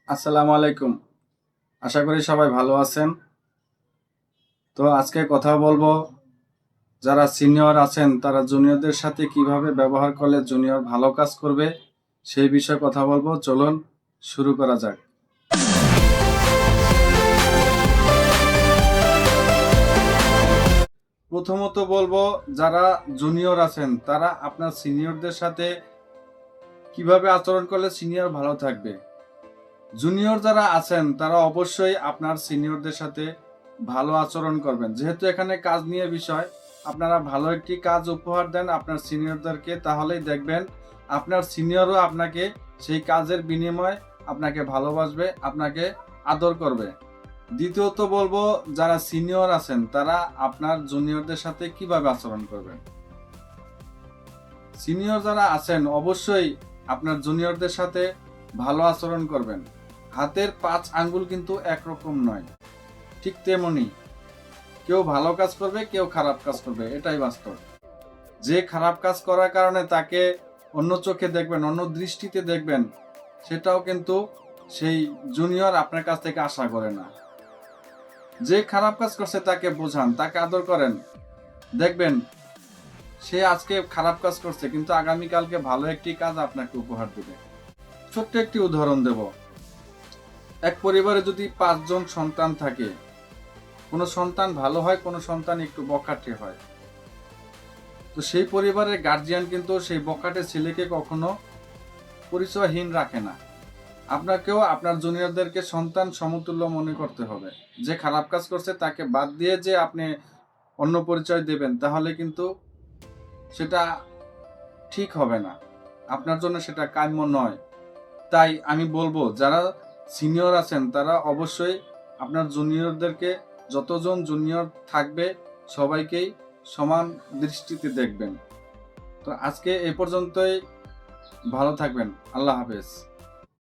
আসসালামু আলাইকুম। আশা করি সবাই ভালো আছেন। তো আজকে কথা বলবো যারা সিনিয়র আছেন তারা জুনিয়রদের সাথে কিভাবে ব্যবহার করলে জুনিয়র ভালো কাজ করবে সেই বিষয়ে কথা বলবো। চলুন শুরু করা যাক। প্রথমত বলবো যারা জুনিয়র আছেন তারা আপনার সিনিয়রদের সাথে কিভাবে আচরণ করলে সিনিয়র ভালো থাকবে। জুনিয়র যারা আছেন তারা অবশ্যই আপনার সিনিয়রদের সাথে ভালো আচরণ করবেন। যেহেতু এখানে কাজ নিয়ে বিষয়, আপনারা ভালো একটি কাজ উপহার দেন আপনার সিনিয়রদেরকে, তাহলেই দেখবেন আপনার সিনিয়রও আপনাকে সেই কাজের বিনিময়ে আপনাকে ভালোবাসবে, আপনাকে আদর করবে। দ্বিতীয়ত বলবো যারা সিনিয়র আছেন তারা আপনার জুনিয়রদের সাথে কিভাবে আচরণ করবেন। সিনিয়র যারা আছেন অবশ্যই আপনার জুনিয়রদের সাথে ভালো আচরণ করবেন। হাতের 5 আঙ্গুল কিন্তু একরকম নয়। ঠিক তেমনি কেউ ভালো কাজ করবে, কেউ খারাপ কাজ করবে, এটাই বাস্তব। যে খারাপ কাজ করার কারণে তাকে অন্য চোখে দেখবেন, অন্য দৃষ্টিতে দেখবেন, সেটাও কিন্তু সেই জুনিয়র আপনার কাছ থেকে আশা করে না। যে খারাপ কাজ করছে তাকে বোঝান, তাকে আদর করেন, দেখবেন সে আজকে খারাপ কাজ করছে কিন্তু আগামীকালকে ভালো একটি কাজ আপনাকে উপহার দেবে। ছোট্ট একটি উদাহরণ দেব। এক পরিবারে যদি 5 জন সন্তান থাকে, কোনো সন্তান ভালো হয়, কোনো সন্তান একটু বখাটে হয়, তো সেই পরিবারের গার্জিয়ান কিন্তু সেই বখাটে ছেলেকে কখনো পরিচয়হীন রাখে না। আপনাকেও আপনার জুনিয়রদেরকে সন্তান সমতুল্য মনে করতে হবে। যে খারাপ কাজ করছে তাকে বাদ দিয়ে যে আপনি অন্য পরিচয় দেবেন, তাহলে কিন্তু সেটা ঠিক হবে না, আপনার জন্য সেটা কাম্য নয়। তাই আমি বলবো যারা সিনিয়র আছেন তারা অবশ্যই আপনার জুনিয়রদেরকে, যতজন জুনিয়র থাকবে সবাইকেই সমান দৃষ্টিতে দেখবেন। তো আজকে এই পর্যন্তই। ভালো থাকবেন। আল্লাহ হাফেজ।